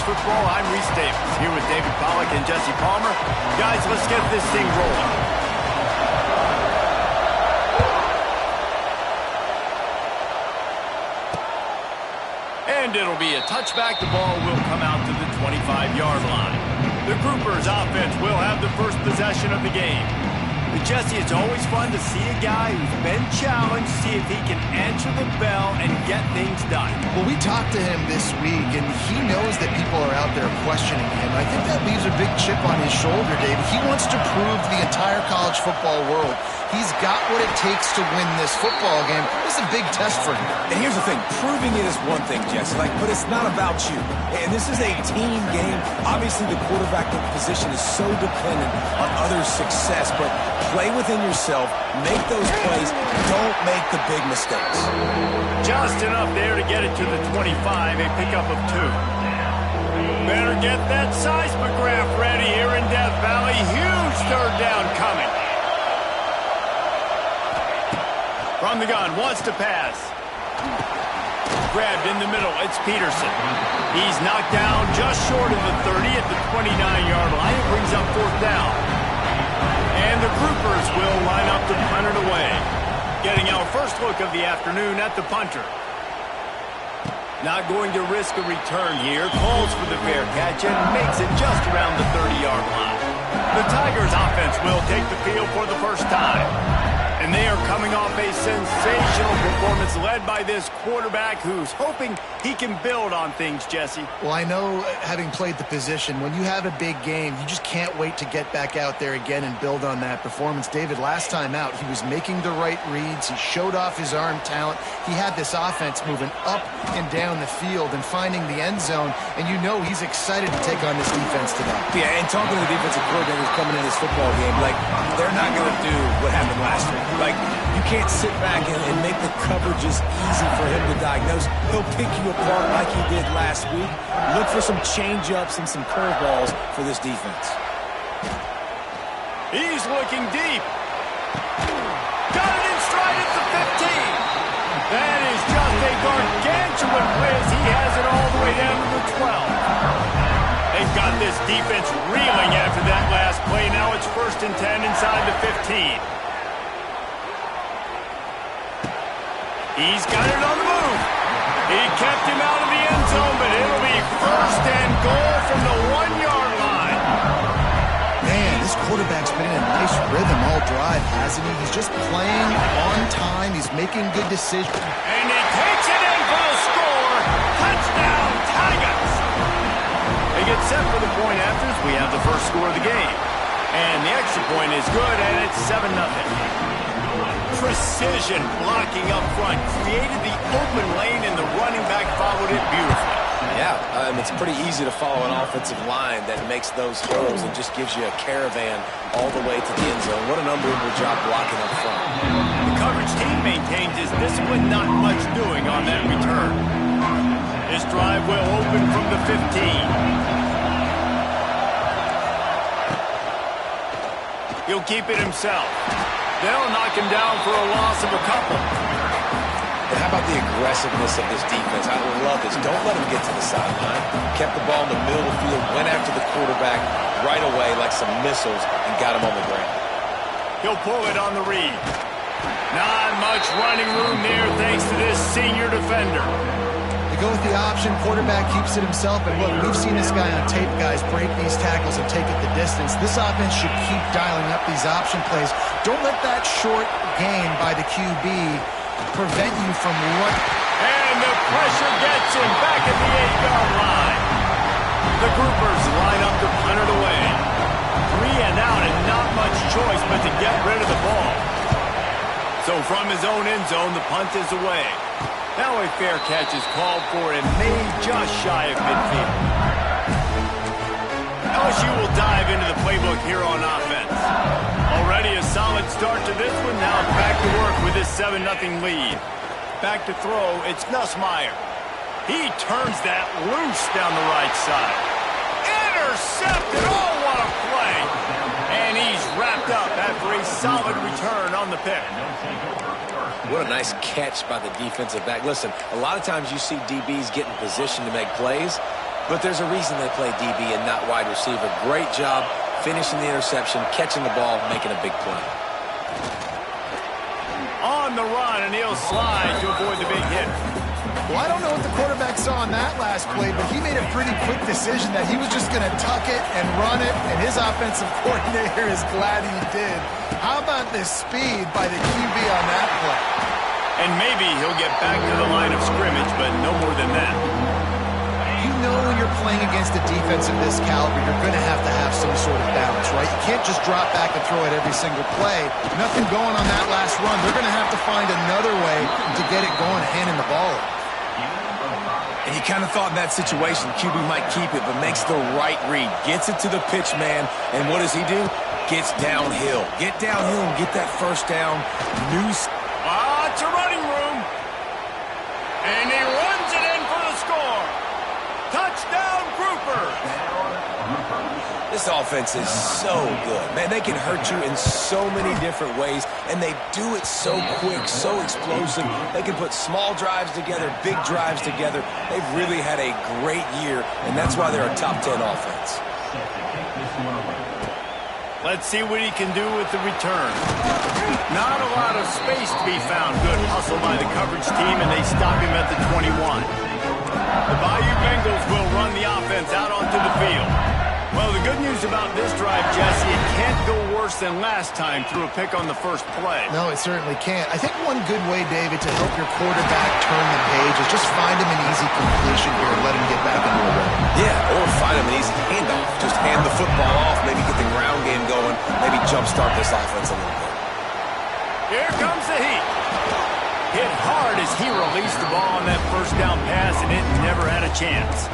Football. I'm Reese Davis, here with David Pollack and Jesse Palmer. Guys, let's get this thing rolling. And it'll be a touchback. The ball will come out to the 25-yard line. The Groupers offense will have the first possession of the game. But Jesse, it's always fun to see a guy who's been challenged, see if he can answer the bell and get things done. Well, we talked to him this week, and he knows that people are out there questioning him. I think that leaves a big chip on his shoulder, David. He wants to prove to the entire college football world he's got what it takes to win this football game. This is a big test for him. And here's the thing. Proving it is one thing, Jesse, but it's not about you. And this is a team game. Obviously, the quarterback position is so dependent on others' success, but play within yourself, make those plays, don't make the big mistakes. Just enough there to get it to the 25, a pickup of 2. Better get that seismograph ready here in Death Valley. Huge third down coming. From the gun, wants to pass. Grabbed in the middle, it's Peterson. He's knocked down just short of the 30 at the 29-yard line. It brings up 4th down. And the Groupers will line up to punt it away. Getting our first look of the afternoon at the punter. Not going to risk a return here. Calls for the fair catch and makes it just around the 30-yard line. The Tigers offense will take the field for the first time. And they are coming off a sensational performance led by this quarterback who's hoping he can build on things, Jesse. Well, I know, having played the position, when you have a big game, you just can't wait to get back out there again and build on that performance. David, last time out, he was making the right reads. He showed off his arm talent. He had this offense moving up and down the field and finding the end zone, and you know he's excited to take on this defense today. Yeah, and talking to the defensive coordinators coming in this football game, they're not going to do what happened last week. You can't sit back and make the coverages easy for him to diagnose. He'll pick you apart like he did last week. Look for some change-ups and some curveballs for this defense. He's looking deep. Got it in stride at the 15. That is just a gargantuan whiz. He has it all the way down to the 12. They've got this defense reeling after that last play. Now it's 1st and 10 inside the 15. He's got it on the move. He kept him out of the end zone, but it'll be 1st and goal from the 1-yard line. Man, this quarterback's been in a nice rhythm all drive, hasn't he? He's just playing on time. He's making good decisions. And he takes it in for the score. Touchdown, Tigers. They get set for the point afters. We have the first score of the game. And the extra point is good, and it's 7-0. Precision blocking up front, created the open lane, and the running back followed it beautifully. Yeah, it's pretty easy to follow an offensive line that makes those holes and just gives you a caravan all the way to the end zone. What an unbelievable job blocking up front. The coverage team maintains his discipline, not much doing on that return. This drive will open from the 15. He'll keep it himself. They'll knock him down for a loss of a couple. But how about the aggressiveness of this defense? I love this. Don't let him get to the sideline. Kept the ball in the middle of the field, went after the quarterback right away like some missiles, and got him on the ground. He'll pull it on the read. Not much running room there thanks to this senior defender. They go with the option. Quarterback keeps it himself. And look, we've seen this guy on tape, guys, break these tackles and take it the distance. This offense should keep dialing up these option plays. Don't let that short gain by the QB prevent you from what. And the pressure gets him back at the 8-yard line. The Groupers line up to punt it away. 3 and out and not much choice but to get rid of the ball. So from his own end zone, the punt is away. Now a fair catch is called for and made just shy of midfield. LSU will dive into the playbook here on offense. Already a solid start to this one. Now back to work with this 7-0 lead. Back to throw, it's Nussmeier. He turns that loose down the right side. Intercepted! Oh, what a play! And he's wrapped up after a solid return on the pick. What a nice catch by the defensive back. Listen, a lot of times you see DBs get in position to make plays. but there's a reason they play DB and not wide receiver. Great job finishing the interception, catching the ball, making a big play. On the run, and he'll slide to avoid the big hit. Well, I don't know what the quarterback saw on that last play, but he made a pretty quick decision that he was just going to tuck it and run it, and his offensive coordinator is glad he did. How about the speed by the QB on that play? And maybe he'll get back to the line of scrimmage, but no more than that. You know when you're playing against a defense of this caliber, you're going to have some sort of balance, right? You can't just drop back and throw it every single play. Nothing going on that last run. They're going to have to find another way to get it going, handing the ball off. And you kind of thought in that situation QB might keep it, but makes the right read. Gets it to the pitch man, and what does he do? Gets downhill. Get downhill and get that first down. It's a running room. And he runs it in for the score. Touchdown, Grouper. This offense is so good. Man, they can hurt you in so many different ways, and they do it so quick, so explosive. They can put small drives together, big drives together. They've really had a great year, and that's why they're a top 10 offense. Let's see what he can do with the return. Not a lot of space to be found. Good hustle by the coverage team, and they stop him at the 21. The Bayou Bengals will run the offense out onto the field. Well, the good news about this drive, Jesse, it can't go worse than last time through a pick on the first play. No, it certainly can't. I think one good way, David, to help your quarterback turn the page is just find him an easy completion here and let him get back into a rhythm. Yeah, or find him an easy handoff. Just hand the football off, maybe get the ground game going, maybe jumpstart this offense a little bit. Here comes the heat. Hit hard as he released the ball on that first down pass, and it never had a chance.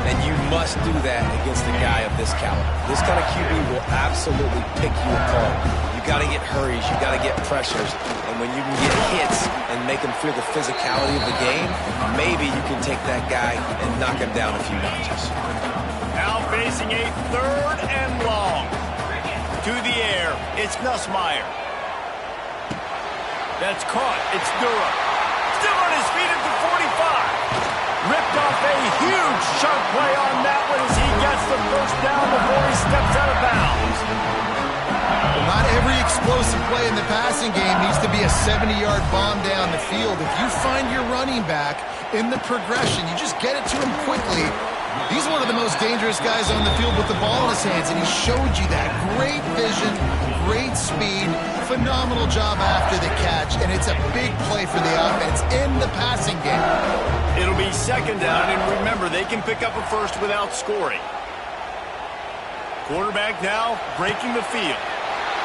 And you must do that against a guy of this caliber. This kind of QB will absolutely pick you apart. You got to get hurries, you got to get pressures, and when you can get hits and make him feel the physicality of the game, maybe you can take that guy and knock him down a few notches. Now facing a third and long. To the air, it's Nussmeier. That's caught. It's Durham. Still on his feet at the 45. Ripped off a huge sharp play on that one as he gets the first down before he steps out of bounds. Well, not every explosive play in the passing game needs to be a 70-yard bomb down the field. If you find your running back in the progression, you just get it to him quickly. He's one of the most dangerous guys on the field with the ball in his hands, and he showed you that. Great vision, great speed, phenomenal job after the catch, and it's a big play for the offense in the passing game. It'll be second down, and remember, they can pick up a first without scoring. Quarterback now breaking the field.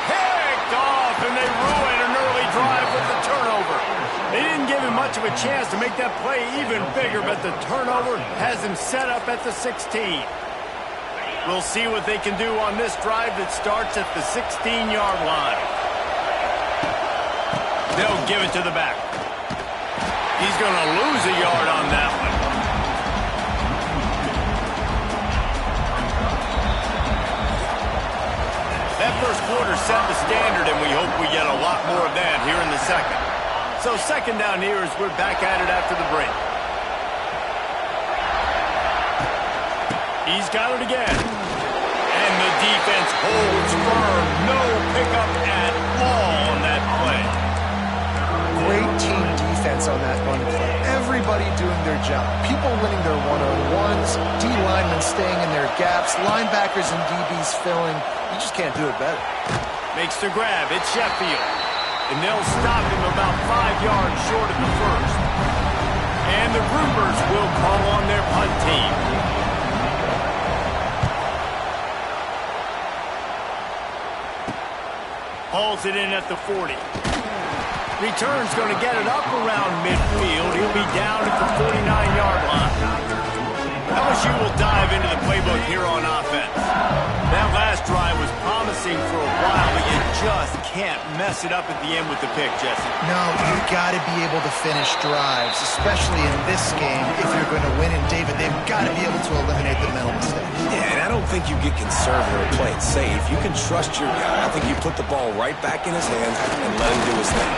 Picked off, and they ruin an early drive with the turnover. They didn't give him much of a chance to make that play even bigger, but the turnover has him set up at the 16. We'll see what they can do on this drive that starts at the 16-yard line. They'll give it to the back. He's going to lose a yard on that one. That first quarter set the standard, and we hope we get a lot more of that here in the second. So second down here as we're back at it after the break. He's got it again. And the defense holds firm. No pickup at all on that play. Great team defense on that run play. Everybody doing their job. People winning their one-on-ones, D-linemen staying in their gaps, linebackers and DBs filling. You just can't do it better. Makes the grab. It's Sheffield. And they'll stop him about 5 yards short of the first. And the Groupers will call on their punt team. Hauls it in at the 40. Return's going to get it up around midfield. He'll be down at the 49-yard line. LSU will dive into the playbook here on offense. That last drive was promising for a while, but you just can't mess it up at the end with the pick, Jesse. No, you've got to be able to finish drives, especially in this game. If you're going to win, and David, they've got to be able to eliminate the mental mistakes. Yeah, and I don't think you get conservative or play it safe. You can trust your guy. I think you put the ball right back in his hands and let him do his thing.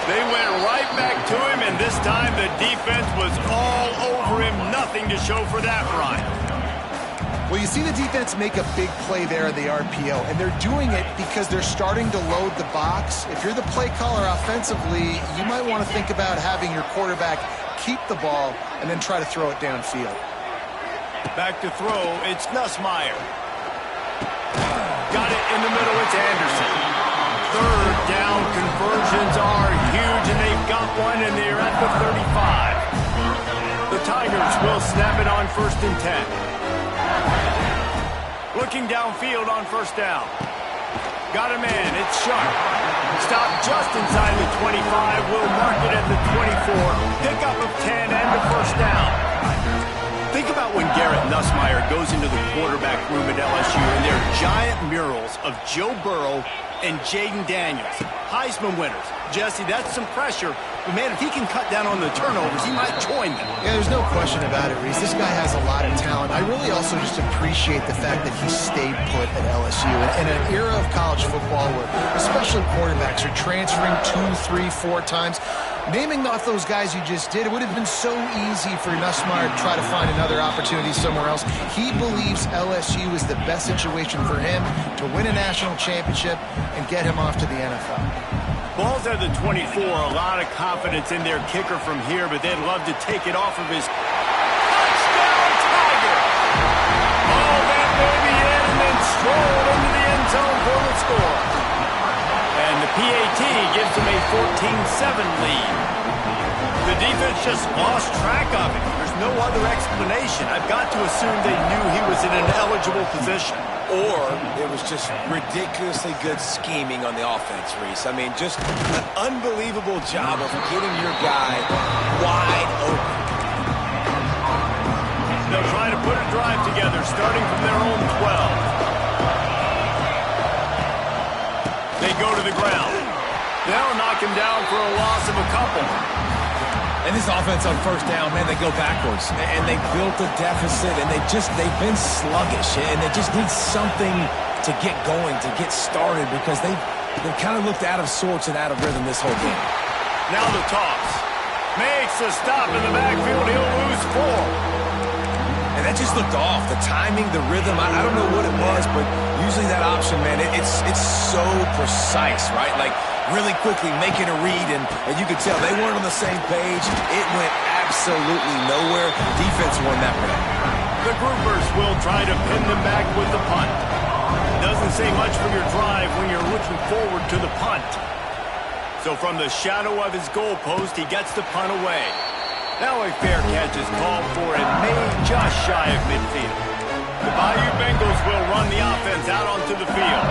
They went right back to him, and this time the defense was all over him. Nothing to show for that run. Well, you see the defense make a big play there in the RPO, and they're doing it because they're starting to load the box. If you're the play caller offensively, you might want to think about having your quarterback keep the ball and then try to throw it downfield. Back to throw, it's Nussmeier. Got it in the middle, it's Anderson. Third down conversions are huge, and they've got one, and they're at the 35. The Tigers will snap it on 1st and 10. Looking downfield on 1st down. Got a man, it's Sharp. Stopped just inside the 25, will mark it at the 24. Pickup of 10 and the 1st down. Think about when Garrett Nussmeier goes into the quarterback room at LSU and there are giant murals of Joe Burrow and Jaden Daniels, Heisman winners. Jesse, that's some pressure. But, man, if he can cut down on the turnovers, he might join them. Yeah, there's no question about it, Reese. This guy has a lot of talent. I really also just appreciate the fact that he stayed put at LSU. In an era of college football where especially quarterbacks are transferring 2, 3, 4 times, naming off those guys you just did, it would have been so easy for Nussmeier to try to find another opportunity somewhere else. He believes LSU is the best situation for him to win a national championship and get him off to the NFL. Ball's at the 24, a lot of confidence in their kicker from here, but they'd love to take it off of his touchdown Tiger! Oh, that baby in and then strolled into the end zone for the score. And the PAT gives them a 14-7 lead. The defense just lost track of it. There's no other explanation. I've got to assume they knew he was in an eligible position. Or it was just ridiculously good scheming on the offense, Reese. I mean, just an unbelievable job of getting your guy wide open. They'll try to put a drive together, starting from their own 12. They go to the ground. They'll knock him down for a loss of a couple. And this offense on 1st down, man, they go backwards. And they built a deficit, and they've been sluggish. And they just need something to get going, to get started, because they've kind of looked out of sorts and out of rhythm this whole game. Now the toss. Makes a stop in the backfield. He'll lose 4. And that just looked off. The timing, the rhythm, I don't know what it was, but usually that option, man, it's so precise, right? Like, really quickly making a read, and you could tell they weren't on the same page. It went absolutely nowhere. Defense won that one. The groupers will try to pin them back with the punt. Doesn't say much for your drive when you're looking forward to the punt. So from the shadow of his goalpost, he gets the punt away. Now a fair catch is called for and made just shy of midfield. The Bayou Bengals will run the offense out onto the field.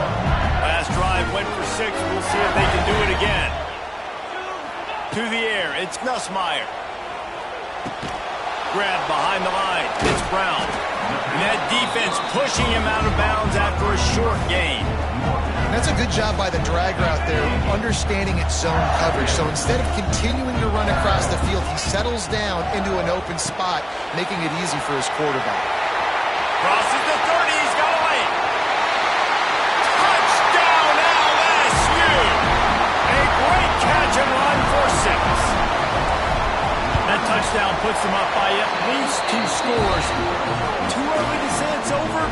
Last drive went for 6. We'll see if they can do it again. To the air, it's Nussmeier. Grab behind the line. It's Brown. And that defense pushing him out of bounds after a short gain. And that's a good job by the drag route there, understanding its zone coverage. So instead of continuing to run across the field, he settles down into an open spot, making it easy for his quarterback. Crosses the 30. He's got a lane. Touchdown, LSU! A great catch and run for 6. That touchdown puts them up by at least 2 scores. Too early to say it's over?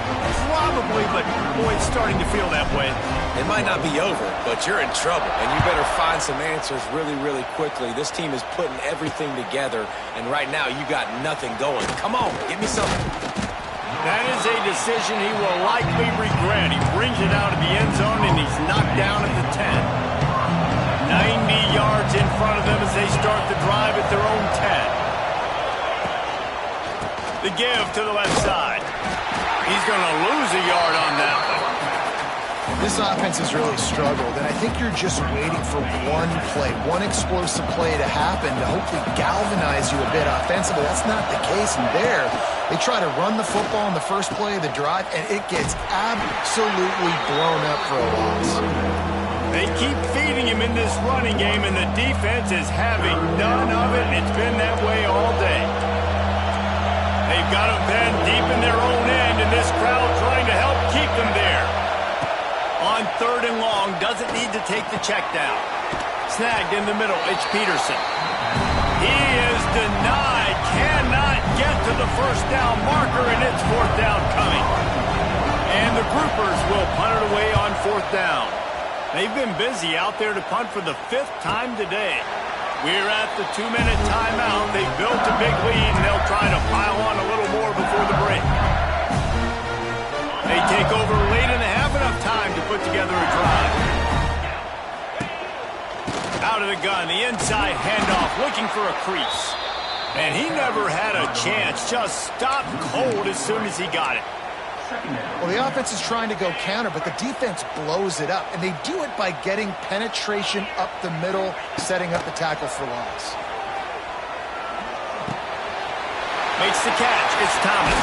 Probably, but boy, it's starting to feel that way. It might not be over, but you're in trouble, and you better find some answers really, really quickly. This team is putting everything together, and right now you got nothing going. Come on, give me something. That is a decision he will likely regret. He brings it out of the end zone, and he's knocked down at the 10. 90 yards in front of them as they start the drive at their own 10. The give to the left side. He's going to lose a yard on that one. This offense has really struggled, and I think you're just waiting for one play, one explosive play to happen to hopefully galvanize you a bit offensively. That's not the case, and there they try to run the football in the first play of the drive, and it gets absolutely blown up for a loss. They keep feeding him in this running game, and the defense is having none of it, and it's been that way all day. They've got them bent deep in their own end, and this crowd trying to help keep them there. On 3rd and long, doesn't need to take the check down. Snagged in the middle, it's Peterson. He is denied, cannot get to the first down marker, and it's fourth down coming. And the groupers will punt it away on fourth down. They've been busy out there to punt for the 5th time today. We're at the 2-minute timeout. They've built a big lead, and they'll try to pile on a little more before the break. They take over late in the half, enough time to put together a drive. Out of the gun, the inside handoff, looking for a crease. And he never had a chance, just stopped cold as soon as he got it. Well, the offense is trying to go counter, but the defense blows it up, and they do it by getting penetration up the middle, setting up the tackle for loss. Makes the catch. It's Thomas.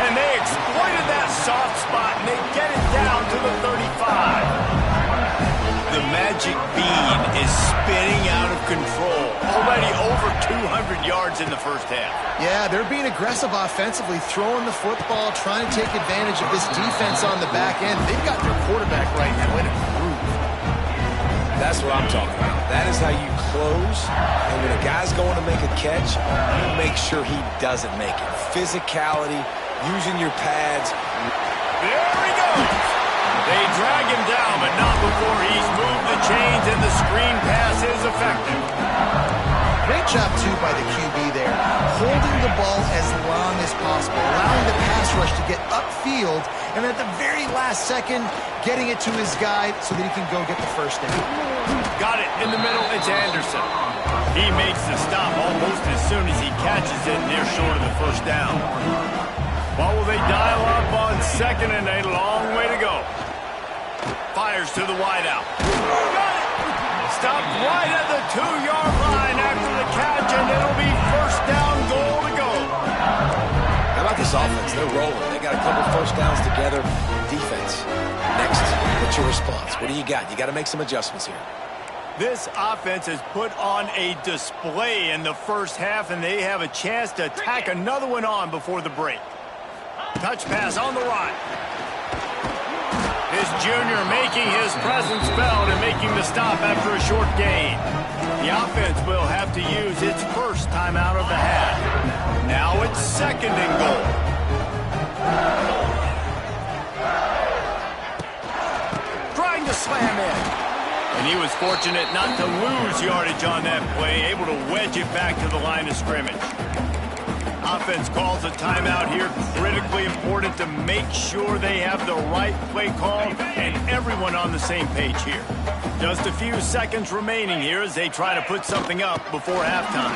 And they exploited that soft spot, and they get it down to the 35. The magic bean is spinning out of control. Already over 200 yards in the first half. Yeah, they're being aggressive offensively, throwing the football, trying to take advantage of this defense on the back end. They've got their quarterback right now in a groove. That's what I'm talking about. That is how you close. And when a guy's going to make a catch, you make sure he doesn't make it. Physicality, using your pads. There he goes. They drag him down, but not before he's moved the chains, and the screen pass is effective. Great job, too, by the QB there, holding the ball as long as possible, allowing the pass rush to get upfield, and at the very last second, getting it to his guy so that he can go get the first down. Got it in the middle, it's Anderson. He makes the stop almost as soon as he catches it, and they're short of the first down. What will they dial up on second, and a long way to go. Fires to the wideout. Stopped right at the 2-yard line after the catch, and it'll be first down, goal to go. How about this offense? They're rolling. They got a couple first downs together. Defense. Next, what's your response? What do you got? You got to make some adjustments here. This offense has put on a display in the first half, and they have a chance to tack another one on before the break. Touch pass on the right. This junior making his presence felt and making the stop after a short gain. The offense will have to use its first timeout of the half. Now it's second and goal. Trying to slam in. And he was fortunate not to lose yardage on that play, able to wedge it back to the line of scrimmage. Offense calls a timeout here, critically important to make sure they have the right play call and everyone on the same page here. Just a few seconds remaining here as they try to put something up before halftime.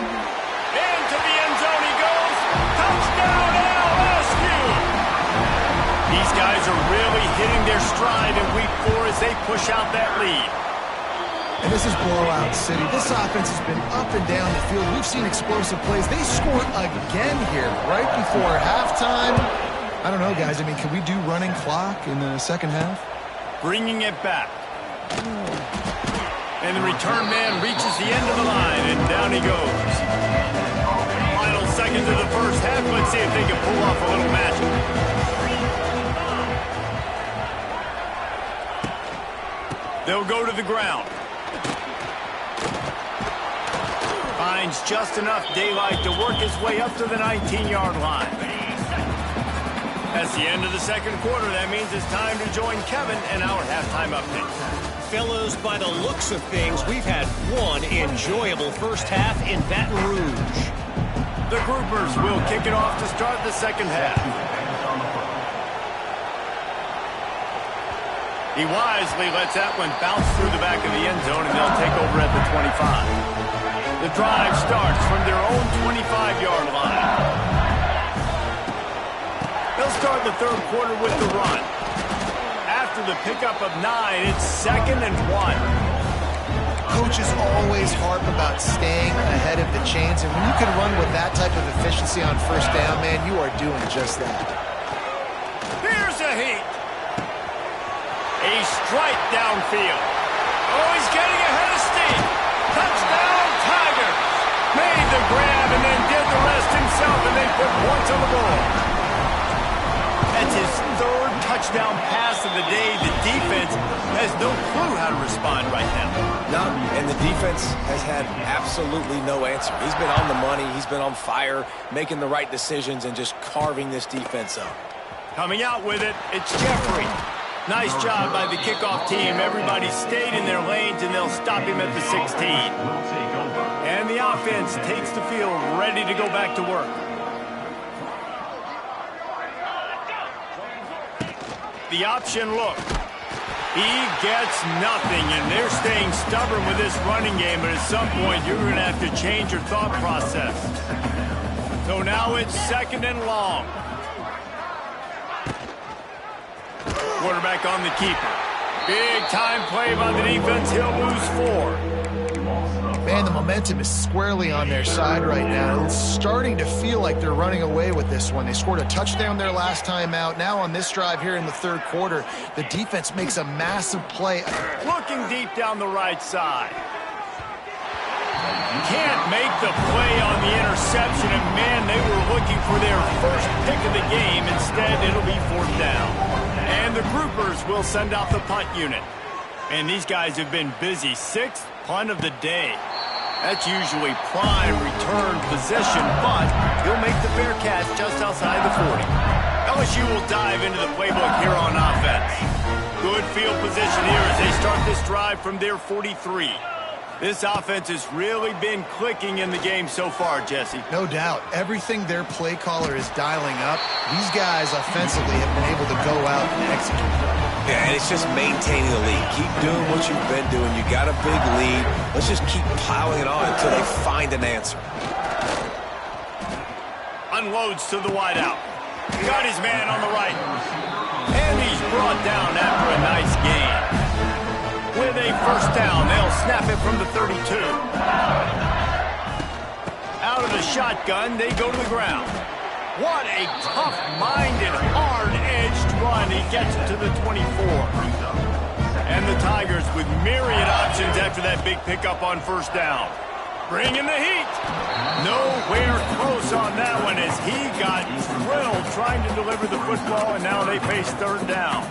Into the end zone he goes. Touchdown LSU! These guys are really hitting their stride in week 4 as they push out that lead. And this is blowout city. This offense has been up and down the field. We've seen explosive plays. They score again here right before halftime. I don't know, guys. I mean, can we do running clock in the second half? Bringing it back. And the return man reaches the end of the line, and down he goes. Final seconds of the first half. Let's see if they can pull off a little magic. They'll go to the ground. Finds just enough daylight to work his way up to the 19-yard line. That's the end of the second quarter. That means it's time to join Kevin in our halftime update. Fellows, by the looks of things, we've had one enjoyable first half in Baton Rouge. The groupers will kick it off to start the second half. He wisely lets that one bounce through the back of the end zone, and they'll take over at the 25. The drive starts from their own 25-yard line. They'll start the third quarter with the run. After the pickup of 9, it's 2nd and 1. Coaches always harp about staying ahead of the chains, and when you can run with that type of efficiency on first down, man, you are doing just that. Here's a heat. A strike downfield. Oh, he's getting ahead of steam. Touchdown, Tigers. Made the grab and then did the rest himself, and they put points on the board. That's his 3rd touchdown pass of the day. The defense has no clue how to respond right now. No, and the defense has had absolutely no answer. He's been on the money. He's been on fire, making the right decisions and just carving this defense up. Coming out with it, it's Jeffrey. Nice job by the kickoff team. Everybody stayed in their lanes, and they'll stop him at the 16. And the offense takes the field, ready to go back to work. The option look. He gets nothing, and they're staying stubborn with this running game, but at some point you're going to have to change your thought process. So now it's 2nd and long. Quarterback on the keeper. Big time play by the defense. He'll lose 4. Man, the momentum is squarely on their side right now. It's starting to feel like they're running away with this one. They scored a touchdown their last time out. Now on this drive here in the 3rd quarter, the defense makes a massive play. Looking deep down the right side. Can't make the play on the interception, and man, they were looking for their first pick of the game. Instead, it'll be 4th down. And the groupers will send out the punt unit. And these guys have been busy. 6th punt of the day. That's usually prime return position, but he'll make the fair catch just outside the 40. LSU will dive into the playbook here on offense. Good field position here as they start this drive from their 43. This offense has really been clicking in the game so far, Jesse. No doubt. Everything their play caller is dialing up, these guys offensively have been able to go out and execute. Yeah, and it's just maintaining the lead. Keep doing what you've been doing. You got a big lead. Let's just keep piling it on until they find an answer. Unloads to the wideout. Got his man on the right. And he's brought down after a nice gain. With a 1st down, they'll snap it from the 32. Out of the shotgun, they go to the ground. What a tough-minded, hard-edged run. He gets it to the 24. And the Tigers with myriad options after that big pickup on 1st down. Bringing the heat. Nowhere close on that one as he got drilled trying to deliver the football, and now they face 3rd down.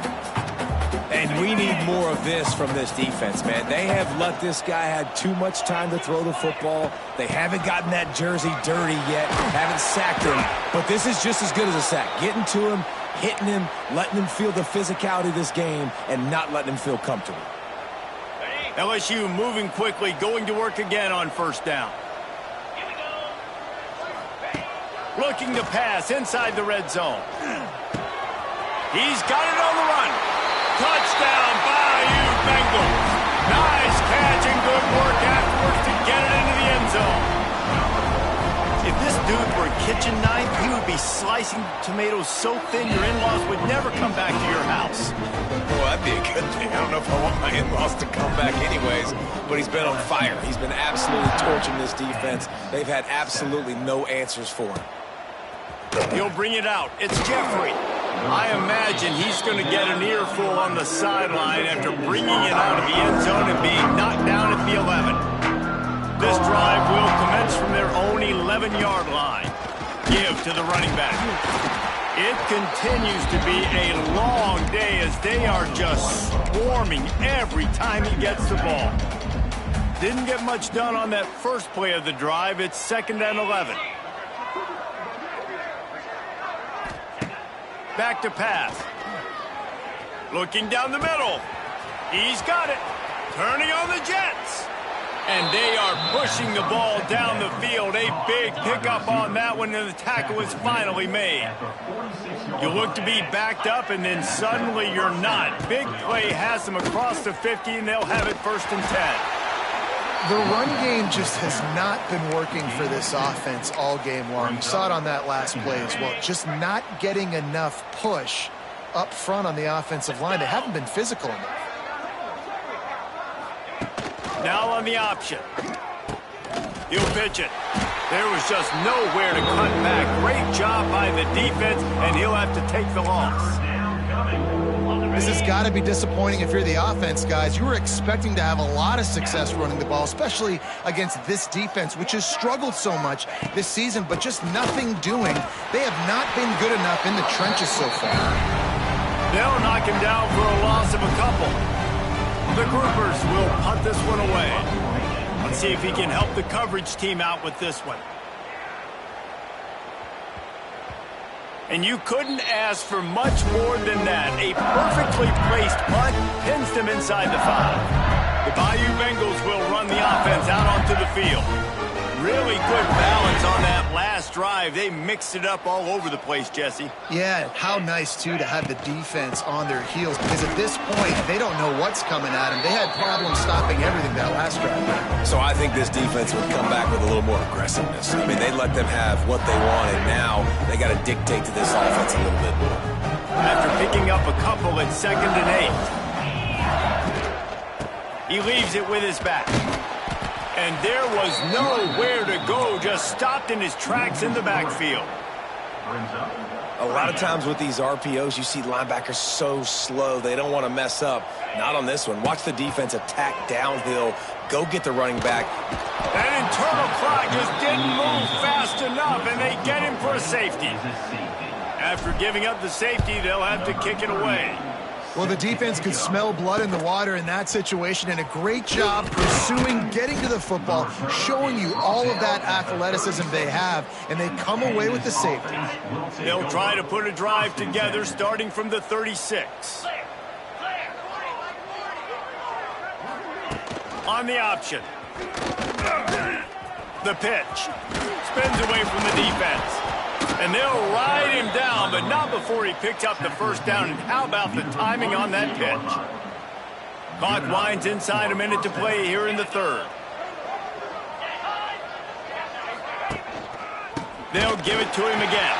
And we need more of this from this defense, man. They have let this guy have too much time to throw the football. They haven't gotten that jersey dirty yet, haven't sacked him. But this is just as good as a sack. Getting to him, hitting him, letting him feel the physicality of this game, and not letting him feel comfortable. LSU moving quickly, going to work again on 1st down. Looking to pass inside the red zone. He's got it on the run. Touchdown, Bayou Bengals. Nice catch and good work afterwards to get it into the end zone. If this dude were a kitchen knife, he would be slicing tomatoes so thin your in-laws would never come back to your house. Well, that'd be a good thing. I don't know if I want my in-laws to come back anyways, but he's been on fire. He's been absolutely torching this defense. They've had absolutely no answers for him. He'll bring it out. It's Jeffrey. I imagine he's going to get an earful on the sideline after bringing it out of the end zone and being knocked down at the 11. This drive will commence from their own 11-yard line. Give to the running back. It continues to be a long day as they are just swarming every time he gets the ball. Didn't get much done on that first play of the drive. It's 2nd and 11. Back to pass. Looking down the middle. He's got it. Turning on the Jets. And they are pushing the ball down the field. A big pickup on that one, and the tackle is finally made. You look to be backed up, and then suddenly you're not. Big play has them across the 50, and they'll have it 1st and 10. The run game just has not been working for this offense all game long. You saw it on that last play as well. Just not getting enough push up front on the offensive line. They haven't been physical enough. Now on the option. He'll pitch it. There was just nowhere to cut back. Great job by the defense, and he'll have to take the loss. This has got to be disappointing if you're the offense, guys. You were expecting to have a lot of success running the ball, especially against this defense, which has struggled so much this season, but just nothing doing. They have not been good enough in the trenches so far. They'll knock him down for a loss of a couple. The groupers will punt this one away. Let's see if he can help the coverage team out with this one. And you couldn't ask for much more than that. A perfectly placed punt pins them inside the 5. The Bayou Bengals will run the offense out onto the field. Really good balance on that last drive. They mixed it up all over the place, Jesse. Yeah, how nice, too, to have the defense on their heels, because at this point, they don't know what's coming at them. They had problems stopping everything that last drive. So I think this defense would come back with a little more aggressiveness. I mean, they let them have what they want, and now they got to dictate to this offense a little bit more. After picking up a couple at 2nd and 8. He leaves it with his back. And there was nowhere to go, just stopped in his tracks in the backfield. A lot of times with these RPOs, you see linebackers so slow, they don't want to mess up. Not on this one. Watch the defense attack downhill, go get the running back. That internal clock just didn't move fast enough, and they get him for a safety. After giving up the safety, they'll have to kick it away. Well, the defense could smell blood in the water in that situation, and a great job pursuing, getting to the football, showing you all of that athleticism they have, and they come away with the safety. They'll try to put a drive together starting from the 36. On the option. The pitch. Spins away from the defense. And they'll ride him down, but not before he picked up the first down. And how about the timing on that pitch? Clock winds inside a minute to play here in the 3rd. They'll give it to him again.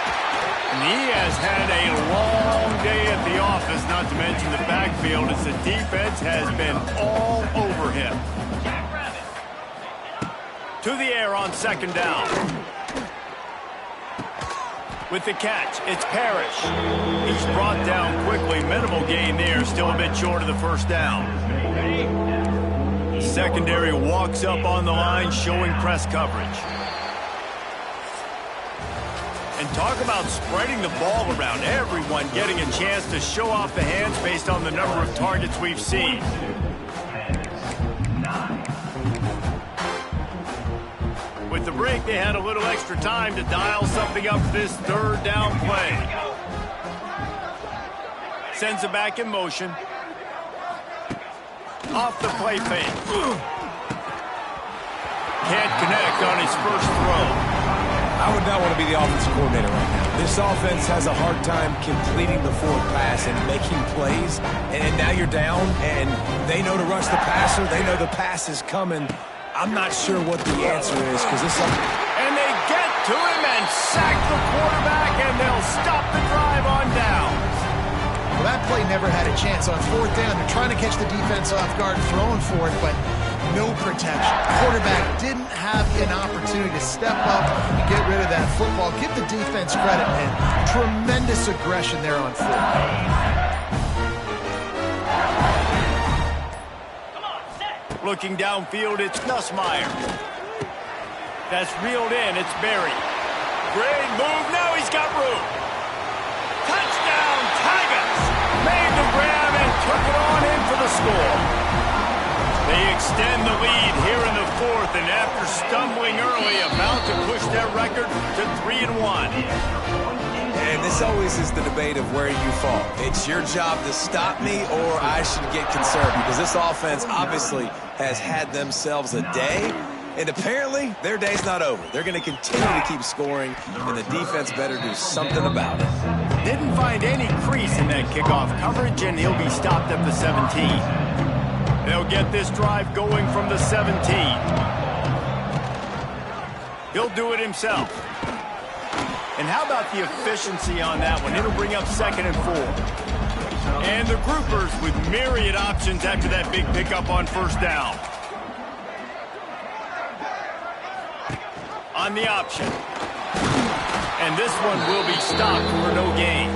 And he has had a long day at the office, not to mention the backfield, as the defense has been all over him. To the air on 2nd down. With the catch, it's Parrish. He's brought down quickly. Minimal gain there, still a bit short of the first down. Secondary walks up on the line, showing press coverage. And talk about spreading the ball around. Everyone getting a chance to show off the hands based on the number of targets we've seen. With the break, they had a little extra time to dial something up for this 3rd down play. Sends it back in motion. Off the play fake. Can't connect on his first throw. I would not want to be the offensive coordinator right now. This offense has a hard time completing the forward pass and making plays. And now you're down, and they know to rush the passer. They know the pass is coming. I'm not sure what the answer is, because this... And they get to him and sack the quarterback, and they'll stop the drive on downs. Well, that play never had a chance on 4th down. They're trying to catch the defense off guard, throwing for it, but no protection. Quarterback didn't have an opportunity to step up and get rid of that football. Give the defense credit, man. Tremendous aggression there on 4th. Looking downfield, it's Nussmeier. That's reeled in, it's Berry. Great move, now he's got room. Touchdown, Tigers! Made the grab and took it on in for the score. They extend the lead here in the 4th, and after stumbling early, about to push their record to 3-1. And this always is the debate of where you fall. It's your job to stop me, or I should get concerned, because this offense obviously has had themselves a day, and apparently their day's not over. They're going to continue to keep scoring, and the defense better do something about it. Didn't find any crease in that kickoff coverage, and he'll be stopped at the 17. They'll get this drive going from the 17. He'll do it himself. And how about the efficiency on that one? It'll bring up 2nd and 4. And the groupers with myriad options after that big pickup on 1st down. On the option. And this one will be stopped for no gain.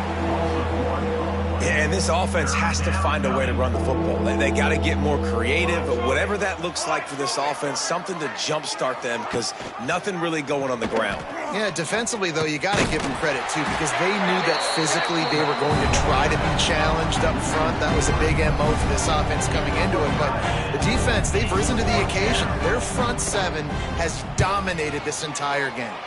Yeah, and this offense has to find a way to run the football. They got to get more creative, but whatever that looks like for this offense, something to jumpstart them, because nothing really going on the ground. Yeah, defensively, though, you got to give them credit, too, because they knew that physically they were going to try to be challenged up front. That was a big MO for this offense coming into it. But the defense, they've risen to the occasion. Their front seven has dominated this entire game.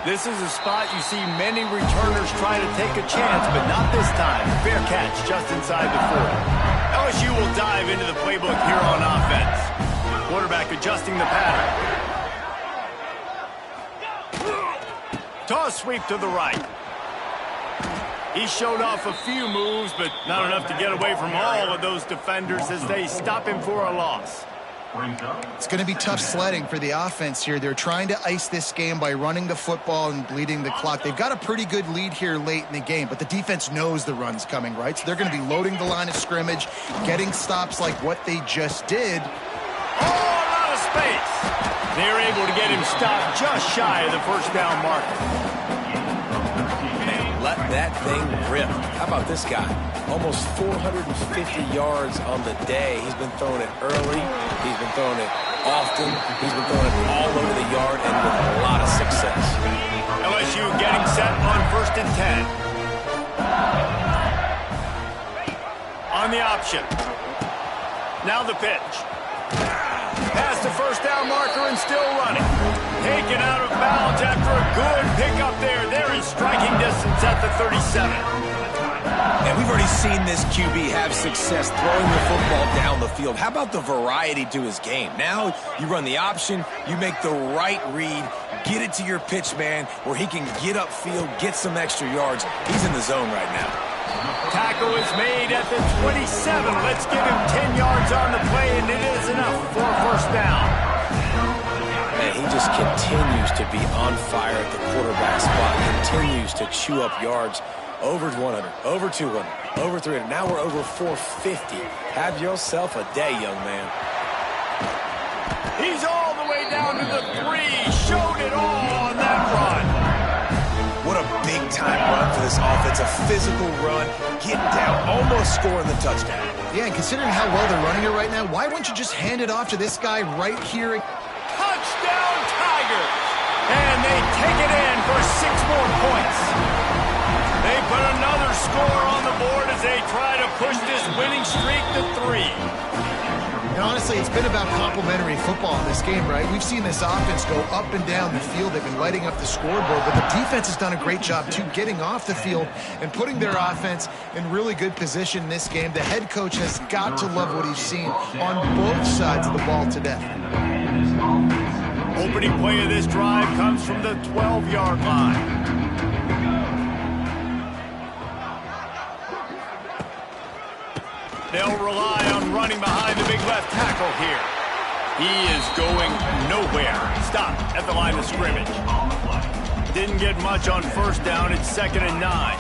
This is a spot you see many returners try to take a chance, but not this time. Fair catch just inside the 40. LSU will dive into the playbook here on offense. Quarterback adjusting the pattern. Toss sweep to the right. He showed off a few moves, but not enough to get away from all of those defenders as they stop him for a loss. It's going to be tough sledding for the offense here. They're trying to ice this game by running the football and bleeding the clock. They've got a pretty good lead here late in the game, but the defense knows the run's coming, right? So they're going to be loading the line of scrimmage, getting stops like what they just did. Oh, a lot of space. They're able to get him stopped just shy of the first down marker. Man, let that thing rip. How about this guy? Almost 450 yards on the day. He's been throwing it early. He's been throwing it often. He's been throwing it all over the yard and with a lot of success. LSU getting set on 1st and 10. On the option. Now the pitch. Past the first down marker and still running. Taken out of bounds after a good pickup there. They're in striking distance at the 37. And we've already seen this QB have success throwing the football down the field. How about the variety to his game? Now you run the option, you make the right read, get it to your pitch man where he can get upfield, get some extra yards. He's in the zone right now. Tackle is made at the 27. Let's give him 10 yards on the play, and it is enough for a first down. Man, he just continues to be on fire at the quarterback spot, continues to chew up yards. Over 100, over 200, over 300. Now we're over 450. Have yourself a day, young man. He's all the way down to the 3. Showed it all on that run. What a big-time run for this offense. A physical run, getting down, almost scoring the touchdown. Yeah, and considering how well they're running it right now, why wouldn't you just hand it off to this guy right here? Touchdown, Tigers! And they take it in for 6 more points. They put another score on the board as they try to push this winning streak to 3. And honestly, it's been about complementary football in this game, right? We've seen this offense go up and down the field. They've been lighting up the scoreboard, but the defense has done a great job, too, getting off the field and putting their offense in really good position in this game. The head coach has got to love what he's seen on both sides of the ball today. Opening play of this drive comes from the 12-yard line. They'll rely on running behind the big left tackle here. He is going nowhere. Stop at the line of scrimmage. Didn't get much on first down. It's 2nd and 9.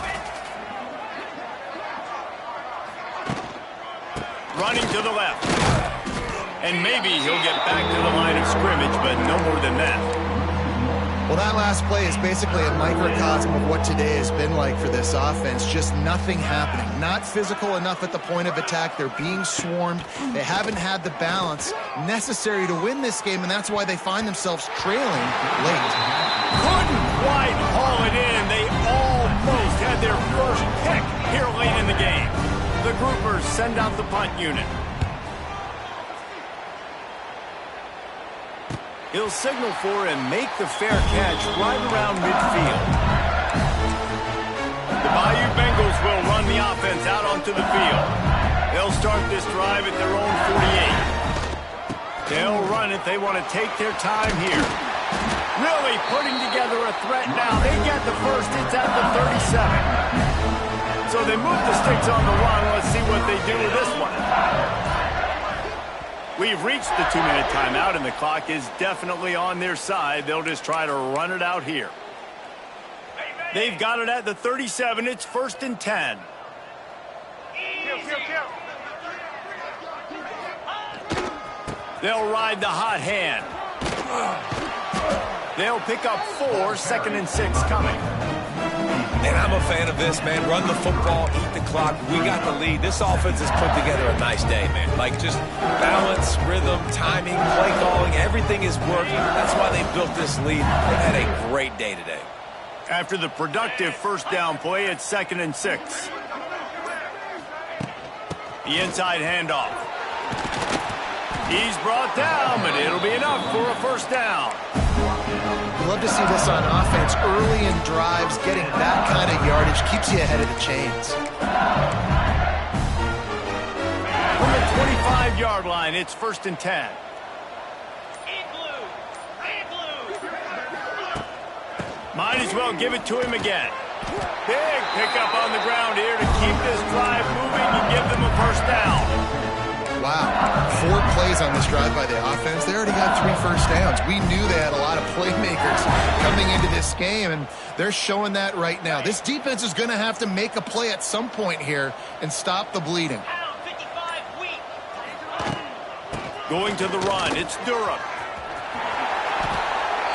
Running to the left. And maybe he'll get back to the line of scrimmage, but no more than that. Well, that last play is basically a microcosm of what today has been like for this offense. Just nothing happening. Not physical enough at the point of attack. They're being swarmed. They haven't had the balance necessary to win this game, and that's why they find themselves trailing late. Couldn't quite haul it in. They almost had their first pick here late in the game. The groupers send out the punt unit. He'll signal for and make the fair catch right around midfield. The Bayou Bengals will run the offense out onto the field. They'll start this drive at their own 48. They'll run it. They want to take their time here. Really putting together a threat now. They get the first. It's at the 37. So they move the sticks on the run. Let's see what they do with this one. We've reached the 2-minute timeout, and the clock is definitely on their side. They'll just try to run it out here. They've got it at the 37. It's 1st and 10. They'll ride the hot hand. They'll pick up 4, 2nd and 6 coming. And I'm a fan of this, man. Run the football, eat the clock. We got the lead. This offense has put together a nice day, man. Like, just balance, rhythm, timing, play calling, everything is working. That's why they built this lead. They've had a great day today. After the productive first down play, it's 2nd and 6. The inside handoff. He's brought down, but it'll be enough for a first down. You love to see this on offense. Early in drives, getting that kind of yardage keeps you ahead of the chains. From the 25-yard line, it's 1st and 10. Might as well give it to him again. Big pickup on the ground here to keep this drive moving and give them a first down. Wow, 4 plays on this drive by the offense. They already got 3 first downs. We knew they had a lot of playmakers coming into this game, and they're showing that right now. This defense is going to have to make a play at some point here and stop the bleeding. Going to the run, it's Durham.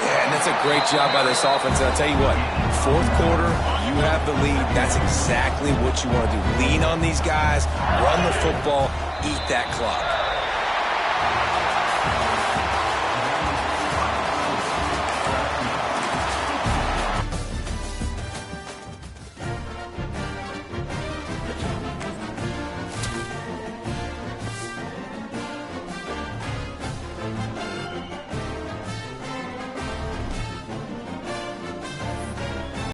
Yeah, and that's a great job by this offense. And I'll tell you what, 4th quarter, you have the lead. That's exactly what you want to do. Lean on these guys, run the football, eat that clock.